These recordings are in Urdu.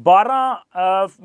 12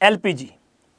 LPG,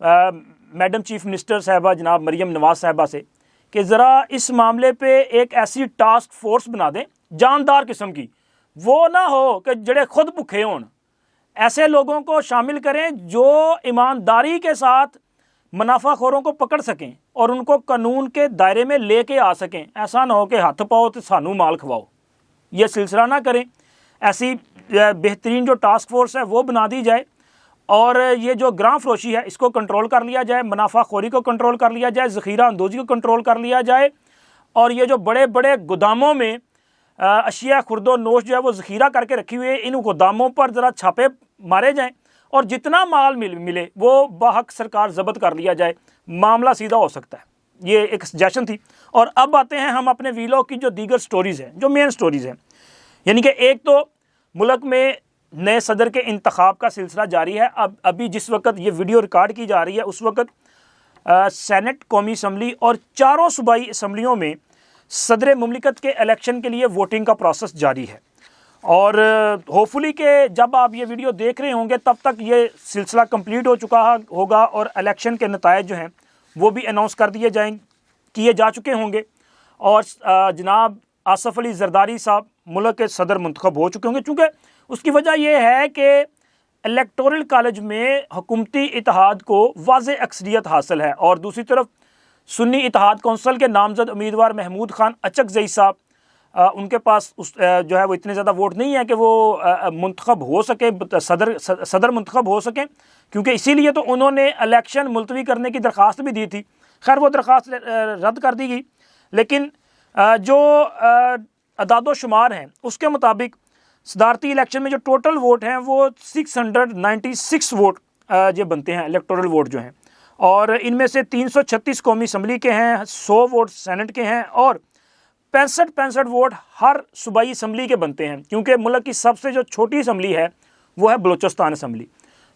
میڈم چیف منسٹر صاحبہ جناب مریم نواز صاحبہ سے کہ ذرا اس معاملے پہ ایک ایسی ٹاسک فورس بنا دیں جاندار قسم کی، وہ نہ ہو کہ جڑے خود بھکھے ہون، ایسے لوگوں کو شامل کریں جو ایمانداری کے ساتھ منافع خوروں کو پکڑ سکیں اور ان کو قانون کے دائرے میں لے کے آ سکیں۔ ایسا نہ ہو کہ ہاتھ پاؤ تو سانو مال کھواؤ، یہ سلسلہ نہ کریں۔ ایسی بہترین جو ٹاسک فورس ہے وہ بنا دی جائے، اور یہ جو گراں فروشی ہے اس کو کنٹرول کر لیا جائے، منافع خوری کو کنٹرول کر لیا جائے، ذخیرہ اندوزی کو کنٹرول کر لیا جائے، اور یہ جو بڑے بڑے گوداموں میں اشیاء خرد و نوش جو ہے وہ ذخیرہ کر کے رکھی ہوئی ہے، ان گوداموں پر ذرا چھاپے مارے جائیں اور جتنا مال ملے وہ باحق سرکار ضبط کر لیا جائے، معاملہ سیدھا ہو سکتا ہے۔ یہ ایک سجیشن تھی۔ اور اب آتے ہیں ہم اپنے ویلوگ کی جو دیگر سٹوریز ہیں، جو مین سٹوریز ہیں، یعنی کہ ایک تو ملک میں نئے صدر کے انتخاب کا سلسلہ جاری ہے۔ ابھی جس وقت یہ ویڈیو ریکارڈ کی جا رہی ہے اس وقت سینٹ، قومی اسمبلی اور چاروں صوبائی اسمبلیوں میں صدر مملکت کے الیکشن کے لیے ووٹنگ کا پروسیس جاری ہے، اور ہوپفلی کہ جب آپ یہ ویڈیو دیکھ رہے ہوں گے تب تک یہ سلسلہ کمپلیٹ ہو چکا ہوگا اور الیکشن کے نتائج جو ہیں وہ بھی اناؤنس کیے جا چکے ہوں گے، اور جناب آصف علی زرداری صاحب ملک کے صدر منتخب ہو چکے ہوں گے۔ چونکہ اس کی وجہ یہ ہے کہ الیکٹورل کالج میں حکومتی اتحاد کو واضح اکثریت حاصل ہے، اور دوسری طرف سنی اتحاد کونسل کے نامزد امیدوار محمود خان اچکزئی صاحب، ان کے پاس جو ہے وہ اتنے زیادہ ووٹ نہیں ہے کہ وہ منتخب ہو سکے، صدر منتخب ہو سکیں، کیونکہ اسی لیے تو انہوں نے الیکشن ملتوی کرنے کی درخواست بھی دی تھی۔ خیر وہ درخواست رد کر دی گئی، لیکن جو اعداد و شمار ہیں اس کے مطابق صدارتی الیکشن میں جو ٹوٹل ووٹ ہیں وہ 696 ووٹ یہ بنتے ہیں، الیکٹورل ووٹ جو ہیں، اور ان میں سے 336 قومی اسمبلی کے ہیں، 100 ووٹ سینٹ کے ہیں، اور 65 ووٹ ہر صوبائی اسمبلی کے بنتے ہیں، کیونکہ ملک کی سب سے جو چھوٹی اسمبلی ہے وہ ہے بلوچستان اسمبلی۔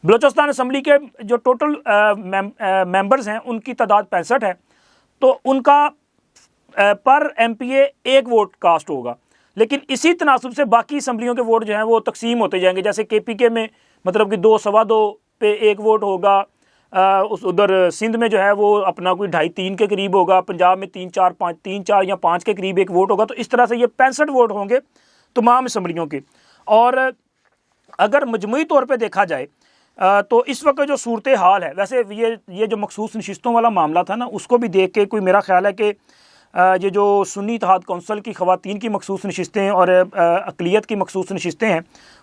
بلوچستان اسمبلی کے جو ٹوٹل ممبرز ہیں ان کی تعداد 65 ہے، تو ان کا پر ایم پی اے 1 ووٹ کاسٹ ہوگا، لیکن اسی تناسب سے باقی اسمبلیوں کے ووٹ جو ہیں وہ تقسیم ہوتے جائیں گے۔ جیسے کے پی کے میں مطلب کہ 2 سوا 2 پہ 1 ووٹ ہوگا، ادھر سندھ میں جو ہے وہ اپنا کوئی 2.5-3 کے قریب ہوگا، پنجاب میں 3-4 یا 5 کے قریب 1 ووٹ ہوگا، تو اس طرح سے یہ 65 ووٹ ہوں گے تمام اسمبلیوں کے۔ اور اگر مجموعی طور پہ دیکھا جائے تو اس وقت جو صورتحال ہے، ویسے یہ جو مخصوص نشستوں والا معاملہ تھا نا، اس کو بھی دیکھ کے کوئی میرا خیال ہے کہ یہ جو سنی اتحاد کونسل کی خواتین کی مخصوص نشستیں اور اقلیت کی مخصوص نشستیں ہیں،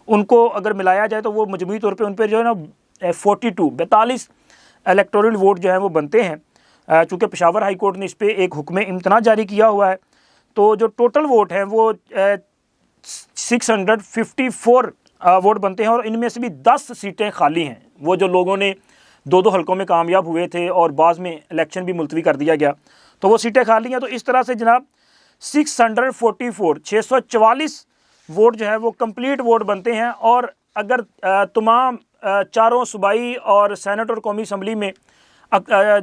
ان کو اگر ملایا جائے تو وہ مجموعی طور پہ ان پہ جو ہے نا 42 الیکٹورل ووٹ جو ہیں وہ بنتے ہیں۔ چونکہ پشاور ہائی کورٹ نے اس پہ ایک حکم امتناع جاری کیا ہوا ہے، تو جو ٹوٹل ووٹ ہیں وہ 654 ووٹ بنتے ہیں، اور ان میں سے بھی 10 سیٹیں خالی ہیں، وہ جو لوگوں نے 2 حلقوں میں کامیاب ہوئے تھے اور بعض میں الیکشن بھی ملتوی کر دیا گیا، تو وہ سیٹیں خالی ہیں۔ تو اس طرح سے جناب 644 ووٹ جو ہے وہ کمپلیٹ ووٹ بنتے ہیں، اور اگر تمام چاروں صوبائی اور سینٹ اور قومی اسمبلی میں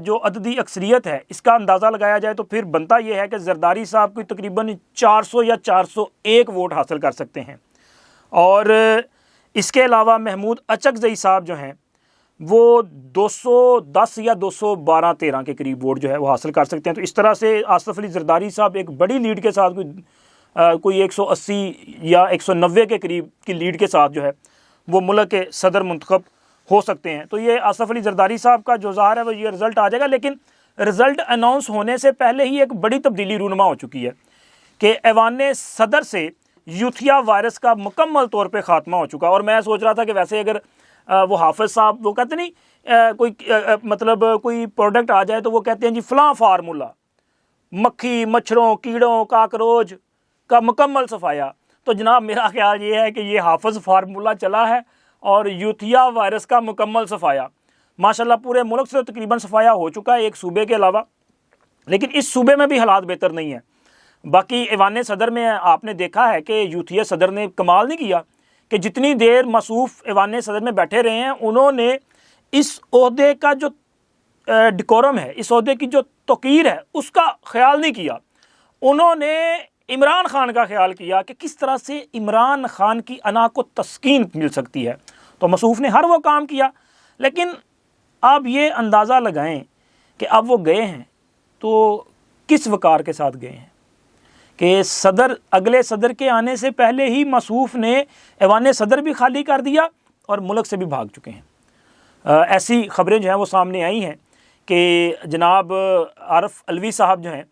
جو عددی اکثریت ہے اس کا اندازہ لگایا جائے تو پھر بنتا یہ ہے کہ زرداری صاحب کو تقریباً 400 یا 401 ووٹ حاصل کر سکتے ہیں، اور اس کے علاوہ محمود اچکزئی صاحب جو ہیں وہ 210 یا 212-13 کے قریب ووٹ جو ہے وہ حاصل کر سکتے ہیں۔ تو اس طرح سے آصف علی زرداری صاحب ایک بڑی لیڈ کے ساتھ کوئی 180 یا 190 کے قریب کی لیڈ کے ساتھ جو ہے وہ ملک کے صدر منتخب ہو سکتے ہیں۔ تو یہ آصف علی زرداری صاحب کا جو ظاہر ہے وہ یہ رزلٹ آ جائے گا، لیکن رزلٹ اناؤنس ہونے سے پہلے ہی ایک بڑی تبدیلی رونما ہو چکی ہے کہ ایوان صدر سے یوتھیا وائرس کا مکمل طور پہ خاتمہ ہو چکا۔ اور میں سوچ رہا تھا کہ ویسے اگر وہ حافظ صاحب وہ کہتے نہیں کوئی مطلب کوئی پروڈکٹ آ جائے تو وہ کہتے ہیں جی فلاں فارمولہ مکھی مچھروں کیڑوں کاکروچ کا مکمل صفایا، تو جناب میرا خیال یہ ہے کہ یہ حافظ فارمولہ چلا ہے اور یوتھیا وائرس کا مکمل صفایا ماشاءاللہ پورے ملک سے تقریباً صفایا ہو چکا ہے، ایک صوبے کے علاوہ، لیکن اس صوبے میں بھی حالات بہتر نہیں ہیں۔ باقی ایوان صدر میں آپ نے دیکھا ہے کہ یوتھیا صدر نے کمال نہیں کیا کہ جتنی دیر مصروف ایوان صدر میں بیٹھے رہے ہیں انہوں نے اس عہدے کا جو ڈیکورم ہے، اس عہدے کی جو توقیر ہے اس کا خیال نہیں کیا۔ انہوں نے عمران خان کا خیال کیا کہ کس طرح سے عمران خان کی انا کو تسکین مل سکتی ہے، تو مصروف نے ہر وہ کام کیا، لیکن آپ یہ اندازہ لگائیں کہ اب وہ گئے ہیں تو کس وقار کے ساتھ گئے ہیں کہ اگلے صدر کے آنے سے پہلے ہی مصوف نے ایوان صدر بھی خالی کر دیا اور ملک سے بھی بھاگ چکے ہیں۔ ایسی خبریں جو ہیں وہ سامنے آئی ہیں کہ جناب عارف علوی صاحب جو ہیں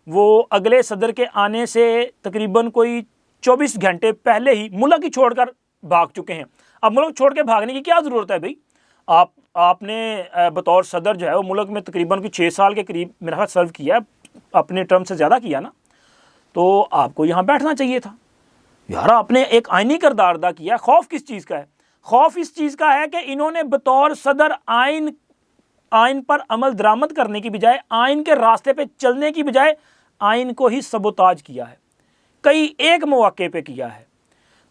وہ اگلے صدر کے آنے سے تقریباً کوئی 24 گھنٹے پہلے ہی ملک ہی چھوڑ کر بھاگ چکے ہیں۔ اب ملک چھوڑ کے بھاگنے کی کیا ضرورت ہے بھائی؟ آپ نے بطور صدر جو ہے وہ ملک میں تقریباً 6 سال کے قریب میرا خیال سرو کیا، اپنے ٹرم سے زیادہ کیا نا، تو آپ کو یہاں بیٹھنا چاہیے تھا یار۔ آپ نے ایک آئینی کردار ادا کیا۔ خوف کس چیز کا ہے؟ خوف اس چیز کا ہے کہ انہوں نے بطور صدر آئین پر عمل درآمد کرنے کی بجائے، آئین کے راستے پہ چلنے کی بجائے آئین کو ہی سبوتاج کیا ہے، کئی ایک مواقع پہ کیا ہے۔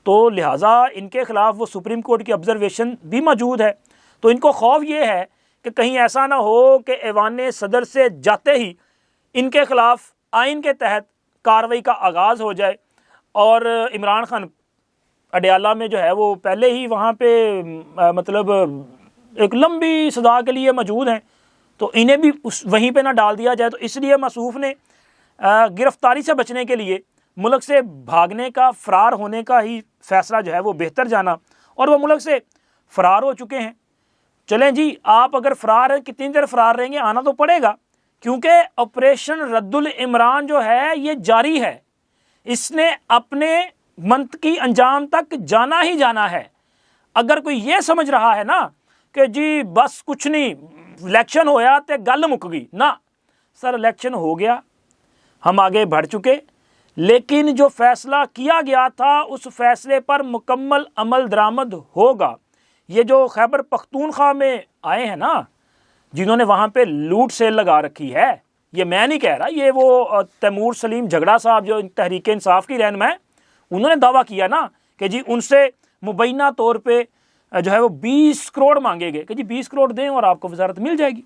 تو لہٰذا ان کے خلاف وہ سپریم کورٹ کی آبزرویشن بھی موجود ہے، تو ان کو خوف یہ ہے کہ کہیں ایسا نہ ہو کہ ایوان صدر سے جاتے ہی ان کے خلاف آئین کے تحت کارروائی کا آغاز ہو جائے، اور عمران خان اڈیالہ میں جو ہے وہ پہلے ہی وہاں پہ مطلب ایک لمبی سزا کے لیے موجود ہیں، تو انہیں بھی وہیں پہ نہ ڈال دیا جائے۔ تو اس لیے مصوف نے گرفتاری سے بچنے کے لیے ملک سے بھاگنے کا، فرار ہونے کا ہی فیصلہ جو ہے وہ بہتر جانا، اور وہ ملک سے فرار ہو چکے ہیں۔ چلیں جی، آپ اگر فرار ہیں، کتنی دیر فرار رہیں گے؟ آنا تو پڑے گا، کیونکہ آپریشن رد العمران جو ہے یہ جاری ہے، اس نے اپنے منطقی انجام تک جانا ہی جانا ہے۔ اگر کوئی یہ سمجھ رہا ہے نا کہ جی بس کچھ نہیں، الیکشن ہویا تے گل مک گئی، نہ سر، الیکشن ہو گیا، ہم آگے بڑھ چکے، لیکن جو فیصلہ کیا گیا تھا اس فیصلے پر مکمل عمل درآمد ہوگا۔ یہ جو خیبر پختونخوا میں آئے ہیں نا، جنہوں نے وہاں پہ لوٹ سیل لگا رکھی ہے، یہ میں نہیں کہہ رہا، یہ وہ تیمور سلیم جھگڑا صاحب جو تحریک انصاف کی رہنما ہے، انہوں نے دعویٰ کیا نا کہ جی ان سے مبینہ طور پہ جو ہے وہ 20 کروڑ مانگے گئے کہ جی 20 کروڑ دیں اور آپ کو وزارت مل جائے گی۔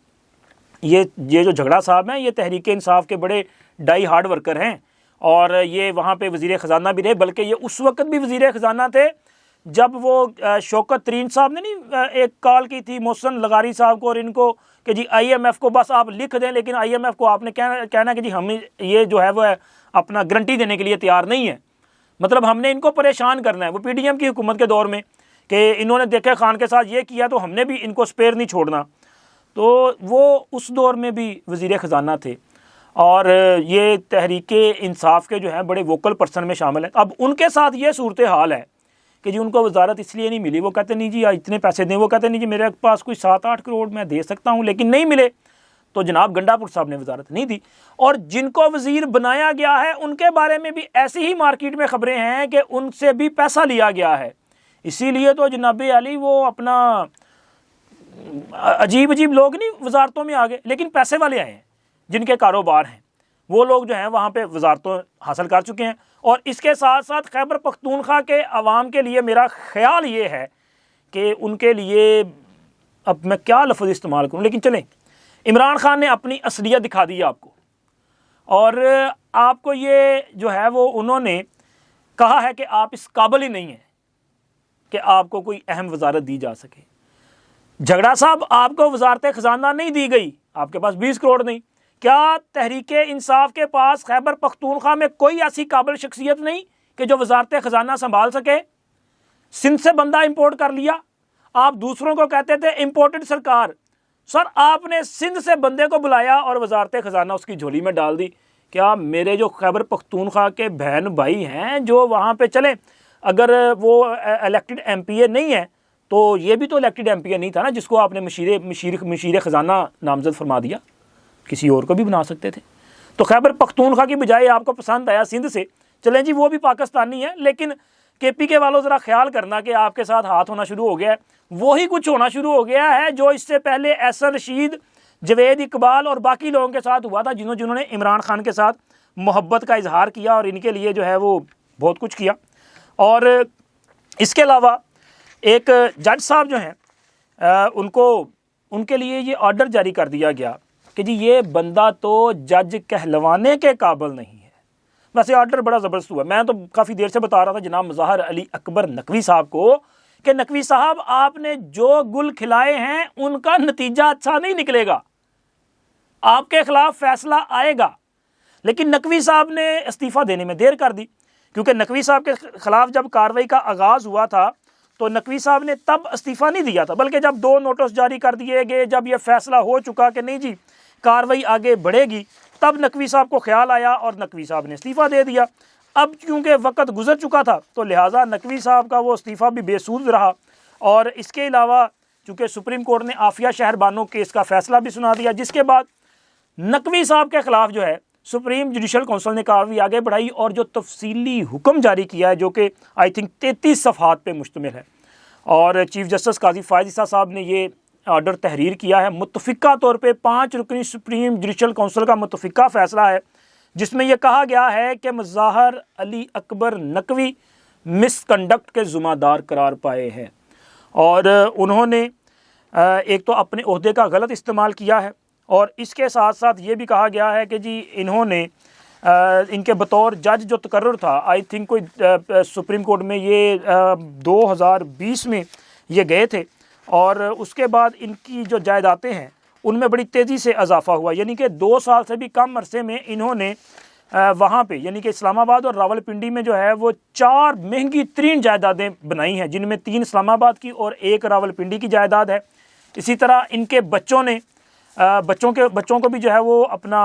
یہ جو جھگڑا صاحب ہیں یہ تحریک انصاف کے بڑے ڈائی ہارڈ ورکر ہیں، اور یہ وہاں پہ وزیر خزانہ بھی رہے، بلکہ یہ اس وقت بھی وزیر خزانہ تھے جب وہ شوکت ترین صاحب نے نہیں ایک کال کی تھی محسن لغاری صاحب کو اور ان کو کہ جی آئی ایم ایف کو بس آپ لکھ دیں، لیکن آئی ایم ایف کو آپ نے کہنا کہ جی ہم یہ جو ہے وہ اپنا گارنٹی دینے کے لیے تیار نہیں ہے، مطلب ہم نے ان کو پریشان کرنا ہے۔ وہ پی ڈی ایم کی حکومت کے دور میں کہ انہوں نے دیکھا خان کے ساتھ یہ کیا تو ہم نے بھی ان کو سپیر نہیں چھوڑنا، تو وہ اس دور میں بھی وزیر خزانہ تھے، اور یہ تحریک انصاف کے جو ہیں بڑے ووکل پرسن میں شامل ہیں۔ اب ان کے ساتھ یہ صورتحال ہے کہ جی ان کو وزارت اس لیے نہیں ملی، وہ کہتے نہیں جی اتنے پیسے دیں، وہ کہتے نہیں جی میرے پاس کوئی 7-8 کروڑ میں دے سکتا ہوں، لیکن نہیں ملے، تو جناب گنڈا پور صاحب نے وزارت نہیں دی۔ اور جن کو وزیر بنایا گیا ہے ان کے بارے میں بھی ایسی ہی مارکیٹ میں خبریں ہیں کہ ان سے بھی پیسہ لیا گیا ہے، اسی لیے تو جناب علی وہ اپنا عجیب لوگ نہیں وزارتوں میں آگے، لیکن پیسے والے آئے ہیں جن کے کاروبار ہیں، وہ لوگ جو ہیں وہاں پہ وزارتوں حاصل کر چکے ہیں۔ اور اس کے ساتھ ساتھ خیبر پختونخوا کے عوام کے لیے میرا خیال یہ ہے کہ ان کے لیے اب میں کیا لفظ استعمال کروں، لیکن چلیں، عمران خان نے اپنی اصلیت دکھا دی آپ کو، اور آپ کو یہ جو ہے وہ انہوں نے کہا ہے کہ آپ اس قابل ہی نہیں ہیں کہ آپ کو کوئی اہم وزارت دی جا سکے۔ جھگڑا صاحب آپ کو وزارت خزانہ نہیں دی گئی، آپ کے پاس 20 کروڑ نہیں، کیا تحریک انصاف کے پاس خیبر پختونخوا میں کوئی ایسی قابل شخصیت نہیں کہ جو وزارت خزانہ سنبھال سکے؟ سندھ سے بندہ امپورٹ کر لیا، آپ دوسروں کو کہتے تھے امپورٹڈ سرکار، سر آپ نے سندھ سے بندے کو بلایا اور وزارت خزانہ اس کی جھولی میں ڈال دی۔ کیا میرے جو خیبر پختونخوا کے بہن بھائی ہیں جو وہاں پہ چلیں، اگر وہ الیکٹڈ ایم پی اے نہیں ہے تو یہ بھی تو الیکٹڈ ایم پی اے نہیں تھا نا جس کو آپ نے مشیر خزانہ نامزد فرما دیا، کسی اور کو بھی بنا سکتے تھے۔ تو خیبر پختونخوا کی بجائے آپ کو پسند آیا سندھ سے، چلیں جی وہ بھی پاکستانی ہے، لیکن کے پی کے والوں ذرا خیال کرنا کہ آپ کے ساتھ ہاتھ ہونا شروع ہو گیا ہے، وہی کچھ ہونا شروع ہو گیا ہے جو اس سے پہلے احسن رشید، جوید اقبال اور باقی لوگوں کے ساتھ ہوا تھا، جنہوں نے عمران خان کے ساتھ محبت کا اظہار کیا اور ان کے لیے جو ہے وہ بہت کچھ کیا۔ اور اس کے علاوہ ایک جج صاحب جو ہیں ان کے لیے یہ آرڈر جاری کر دیا گیا کہ جی یہ بندہ تو جج کہلوانے کے قابل نہیں ہے۔ ویسے آرڈر بڑا زبردست ہوا، میں تو کافی دیر سے بتا رہا تھا جناب مظاہر علی اکبر نقوی صاحب کو کہ نقوی صاحب آپ نے جو گل کھلائے ہیں ان کا نتیجہ اچھا نہیں نکلے گا، آپ کے خلاف فیصلہ آئے گا۔ لیکن نقوی صاحب نے استعفیٰ دینے میں دیر کر دی، کیونکہ نقوی صاحب کے خلاف جب کارروائی کا آغاز ہوا تھا تو نقوی صاحب نے تب استعفیٰ نہیں دیا تھا، بلکہ جب 2 نوٹس جاری کر دیے گئے، جب یہ فیصلہ ہو چکا کہ نہیں جی کارروائی آگے بڑھے گی، تب نقوی صاحب کو خیال آیا اور نقوی صاحب نے استعفیٰ دے دیا۔ اب چونکہ وقت گزر چکا تھا تو لہٰذا نقوی صاحب کا وہ استعفیٰ بھی بے سود رہا، اور اس کے علاوہ چونکہ سپریم کورٹ نے عافیہ شہر بانو کیس کا فیصلہ بھی سنا دیا، جس کے بعد نقوی صاحب کے خلاف جو ہے سپریم جوڈیشل کونسل نے کارروائی آگے بڑھائی اور جو تفصیلی حکم جاری کیا ہے، جو کہ آئی تھنک 33 صفحات پہ مشتمل ہے، اور چیف جسٹس قاضی فائز عیسیٰ صاحب نے یہ آرڈر تحریر کیا ہے۔ متفقہ طور پہ 5 رکنی سپریم جوڈیشل کونسل کا متفقہ فیصلہ ہے، جس میں یہ کہا گیا ہے کہ مظاہر علی اکبر نقوی مس کنڈکٹ کے ذمہ دار قرار پائے ہیں، اور انہوں نے ایک تو اپنے عہدے کا غلط استعمال کیا ہے، اور اس کے ساتھ ساتھ یہ بھی کہا گیا ہے کہ جی انہوں نے ان کے بطور جج جو تقرر تھا، آئی تھنک کوئی سپریم کورٹ میں یہ 2020 میں یہ گئے تھے، اور اس کے بعد ان کی جو جائیدادیں ہیں ان میں بڑی تیزی سے اضافہ ہوا، یعنی کہ 2 سال سے بھی کم عرصے میں انہوں نے وہاں پہ یعنی کہ اسلام آباد اور راولپنڈی میں جو ہے وہ 4 مہنگی ترین جائیدادیں بنائی ہیں، جن میں 3 اسلام آباد کی اور 1 راولپنڈی کی جائیداد ہے۔ اسی طرح ان کے بچوں نے بچوں کو بھی جو ہے وہ اپنا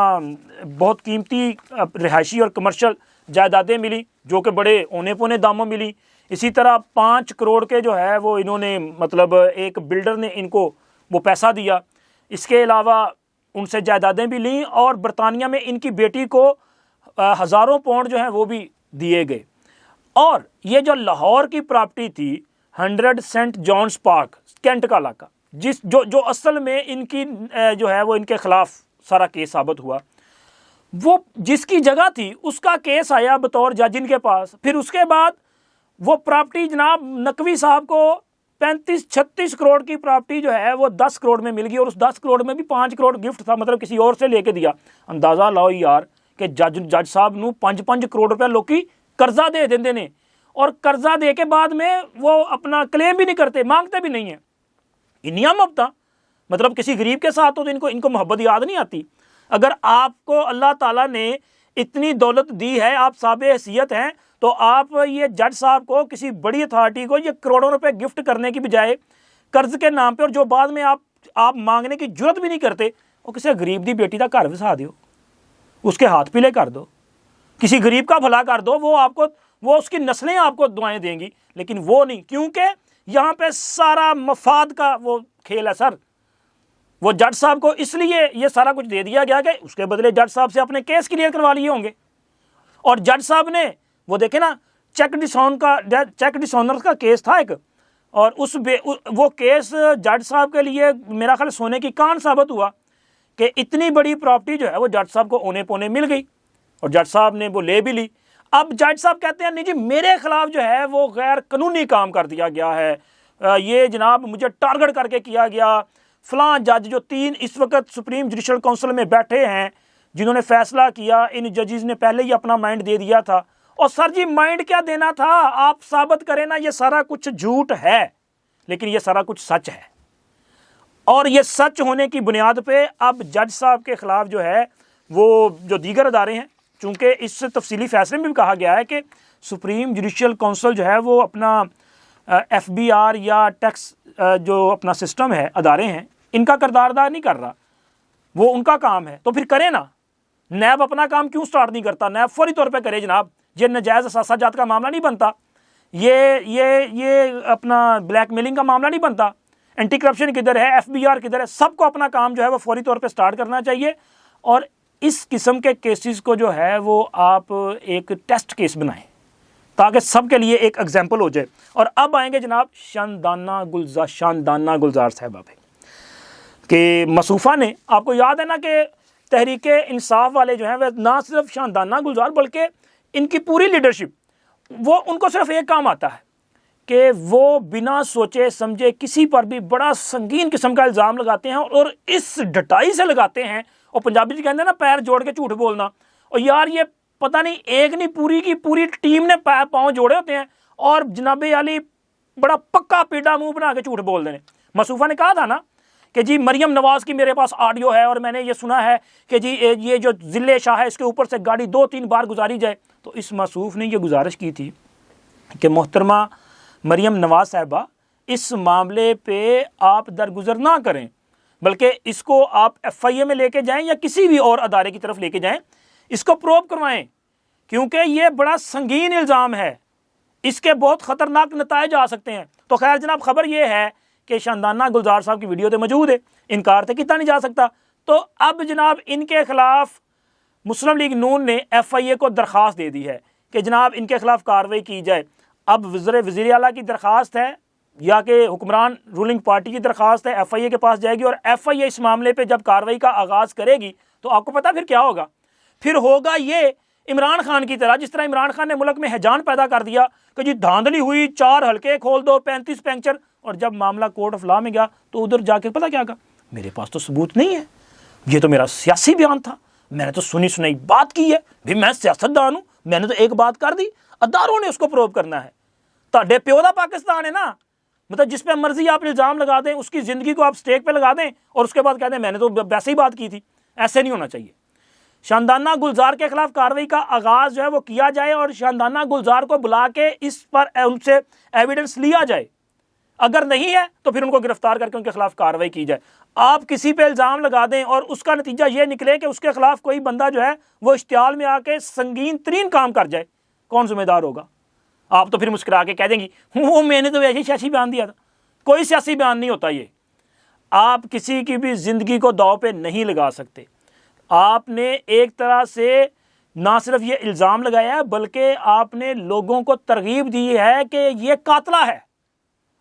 بہت قیمتی رہائشی اور کمرشل جائیدادیں ملی، جو کہ بڑے اونے پونے داموں ملی۔ اسی طرح 5 کروڑ کے جو ہے وہ انہوں نے مطلب ایک بلڈر نے ان کو وہ پیسہ دیا۔ اس کے علاوہ ان سے جائیدادیں بھی لیں، اور برطانیہ میں ان کی بیٹی کو ہزاروں پاؤنڈ جو ہیں وہ بھی دیے گئے۔ اور یہ جو لاہور کی پراپرٹی تھی 100 سینٹ جونز پارک کینٹ کا علاقہ، جو اصل میں ان کی جو ہے وہ ان کے خلاف سارا کیس ثابت ہوا، وہ جس کی جگہ تھی اس کا کیس آیا بطور جج ان کے پاس۔ پھر اس کے بعد وہ پراپرٹی جناب نقوی صاحب کو 35-36 کروڑ کی پراپرٹی جو ہے وہ 10 کروڑ میں مل گئی، اور اس 10 کروڑ میں بھی 5 کروڑ گفٹ تھا، مطلب کسی اور سے لے کے دیا۔ اندازہ لاؤ یار کہ جج صاحب نو 5 کروڑ روپے لوکی قرضہ دے دیندے نے، اور قرضہ دے کے بعد میں وہ اپنا کلیم بھی نہیں کرتے، مانگتے بھی نہیں ہیں۔ انیا محبتہ مطلب کسی غریب کے ساتھ ہو تو ان کو محبت یاد نہیں آتی۔ اگر آپ کو اللہ تعالیٰ نے اتنی دولت دی ہے، آپ صاحب حیثیت ہیں، تو آپ یہ جج صاحب کو کسی بڑی اتھارٹی کو یہ کروڑوں روپے گفٹ کرنے کی بجائے قرض کے نام پہ، اور جو بعد میں آپ مانگنے کی جرت بھی نہیں کرتے، وہ کسی غریب دی بیٹی کا گھر وسا دیو، اس کے ہاتھ پیلے کر دو، کسی غریب کا بھلا کر دو، وہ اس کی نسلیں آپ کو دعائیں دیں گی، لیکن وہ نہیں، کیونکہ یہاں پہ سارا مفاد کا وہ کھیل ہے سر۔ وہ جج صاحب کو اس لیے یہ سارا کچھ دے دیا گیا کہ اس کے بدلے جج صاحب سے اپنے کیس کلیئر کروا لیے ہوں گے، اور جج صاحب نے وہ دیکھیں نا چیک ڈسونر کا کیس تھا ایک، اور وہ کیس جج صاحب کے لیے میرا خیال سونے کی کان ثابت ہوا کہ اتنی بڑی پراپرٹی جو ہے وہ جج صاحب کو اونے پونے مل گئی، اور جج صاحب نے وہ لے بھی لی۔ اب جج صاحب کہتے ہیں نہیں جی میرے خلاف جو ہے وہ غیر قانونی کام کر دیا گیا ہے، یہ جناب مجھے ٹارگٹ کر کے کیا گیا، فلاں جج جو 3 اس وقت سپریم جوڈیشل کونسل میں بیٹھے ہیں جنہوں نے فیصلہ کیا، ان ججز نے پہلے ہی اپنا مائنڈ دے دیا تھا۔ اور سر جی مائنڈ کیا دینا تھا، آپ ثابت کریں نا یہ سارا کچھ جھوٹ ہے، لیکن یہ سارا کچھ سچ ہے، اور یہ سچ ہونے کی بنیاد پہ اب جج صاحب کے خلاف جو ہے وہ جو دیگر ادارے ہیں، چونکہ اس سے تفصیلی فیصلے میں بھی کہا گیا ہے کہ سپریم جوڈیشل کونسل جو ہے وہ اپنا ایف بی آر یا ٹیکس جو اپنا سسٹم ہے، ادارے ہیں، ان کا کردار ادا نہیں کر رہا، وہ ان کا کام ہے تو پھر کرے نا۔ نیب اپنا کام کیوں سٹارٹ نہیں کرتا؟ نیب فوری طور پہ کرے جناب، یہ نجائز اثاثہ جات کا معاملہ نہیں بنتا، یہ اپنا بلیک میلنگ کا معاملہ نہیں بنتا، اینٹی کرپشن کدھر ہے، ایف بی آر کدھر ہے، سب کو اپنا کام جو ہے وہ فوری طور پہ سٹارٹ کرنا چاہیے، اور اس قسم کے کیسز کو جو ہے وہ آپ ایک ٹیسٹ کیس بنائیں تاکہ سب کے لیے ایک ایگزامپل ہو جائے۔ اور اب آئیں گے جناب شاندانہ گلزار صاحبہ پہ، کہ مصوفہ نے، آپ کو یاد ہے نا کہ تحریک انصاف والے جو ہیں وہ نہ صرف شاندانہ گلزار بلکہ ان کی پوری لیڈرشپ، وہ ان کو صرف ایک کام آتا ہے کہ وہ بنا سوچے سمجھے کسی پر بھی بڑا سنگین قسم کا الزام لگاتے ہیں، اور اس ڈٹائی سے لگاتے ہیں، اور پنجابی جی کہتے ہیں نا پیر جوڑ کے جھوٹ بولنا، اور یار یہ پتہ نہیں ایک نہیں پوری کی پوری ٹیم نے پاؤں جوڑے ہوتے ہیں، اور جناب علی بڑا پکا پیڈا منہ بنا کے جھوٹ بول دینے. مصطفیٰ نے کہا تھا نا کہ جی مریم نواز کی میرے پاس آڈیو ہے اور میں نے یہ سنا ہے کہ جی یہ جو ذلے شاہ ہے اس کے اوپر سے گاڑی 2-3 بار گزاری جائے. تو اس موصوف نے یہ گزارش کی تھی کہ محترمہ مریم نواز صاحبہ اس معاملے پہ آپ درگزر نہ کریں، بلکہ اس کو آپ FIA میں لے کے جائیں یا کسی بھی اور ادارے کی طرف لے کے جائیں، اس کو پروب کروائیں، کیونکہ یہ بڑا سنگین الزام ہے، اس کے بہت خطرناک نتائج آ سکتے ہیں. تو خیر جناب، خبر یہ ہے کہ شاندانہ گلزار صاحب کی ویڈیو تے موجود ہے، انکار تے کیتا نہیں جا سکتا. تو اب جناب ان کے خلاف مسلم لیگ نون نے FIA کو درخواست دے دی ہے کہ جناب ان کے خلاف کارروائی کی جائے. اب وزیر اعلیٰ کی درخواست ہے یا کہ حکمران رولنگ پارٹی کی درخواست ہے، FIA کے پاس جائے گی، اور FIA اس معاملے پہ جب کارروائی کا آغاز کرے گی تو آپ کو پتہ پھر کیا ہوگا؟ پھر ہوگا یہ عمران خان کی طرح، جس طرح عمران خان نے ملک میں ہیجان پیدا کر دیا کہ جی دھاندلی ہوئی، 4 حلقے کھول دو، 35 پینکچر، اور جب معاملہ کورٹ آف لا میں گیا تو ادھر جا کے پتہ کیا کہا؟ میرے پاس تو ثبوت نہیں ہے، یہ تو میرا سیاسی بیان تھا، میں نے تو سنی سنائی بات کی ہے، بھی میں سیاستدان ہوں، میں نے تو ایک بات کر دی، اداروں نے اس کو پروو کرنا ہے. تہاڈے پیو دا پاکستان ہے نا، مطلب جس پہ مرضی آپ الزام لگا دیں، اس کی زندگی کو آپ سٹیک پہ لگا دیں اور اس کے بعد کہہ دیں میں نے تو ویسے ہی بات کی تھی. ایسے نہیں ہونا چاہیے. شاندانہ گلزار کے خلاف کارروائی کا آغاز جو ہے وہ کیا جائے اور شاندانہ گلزار کو بلا کے اس پر ان سے ایویڈنس لیا جائے. اگر نہیں ہے تو پھر ان کو گرفتار کر کے ان کے خلاف کارروائی کی جائے. آپ کسی پہ الزام لگا دیں اور اس کا نتیجہ یہ نکلے کہ اس کے خلاف کوئی بندہ جو ہے وہ اشتعال میں آ کے سنگین ترین کام کر جائے، کون ذمہ دار ہوگا؟ آپ تو پھر مسکرا کے کہہ دیں گی وہ میں نے تو ویسے ہی سیاسی بیان دیا تھا. کوئی سیاسی بیان نہیں ہوتا یہ. آپ کسی کی بھی زندگی کو داؤ پہ نہیں لگا سکتے. آپ نے ایک طرح سے نہ صرف یہ الزام لگایا ہے بلکہ آپ نے لوگوں کو ترغیب دی ہے کہ یہ قاتلہ ہے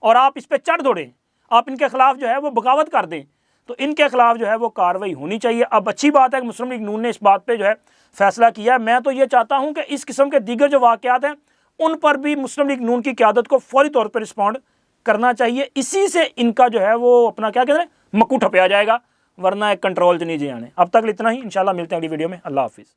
اور آپ اس پہ چڑھ دوڑیں، آپ ان کے خلاف جو ہے وہ بغاوت کر دیں. تو ان کے خلاف جو ہے وہ کارروائی ہونی چاہیے. اب اچھی بات ہے کہ مسلم لیگ نون نے اس بات پہ جو ہے فیصلہ کیا ہے. میں تو یہ چاہتا ہوں کہ اس قسم کے دیگر جو واقعات ہیں ان پر بھی مسلم لیگ نون کی قیادت کو فوری طور پر رسپونڈ کرنا چاہیے. اسی سے ان کا جو ہے وہ اپنا کیا کہتے ہیں مکو ٹھپیا جائے گا، ورنہ ایک کنٹرول نہیں جانے. اب تک اتنا ہی، انشاءاللہ ملتے ہیں اگلی ویڈیو میں. اللہ حافظ.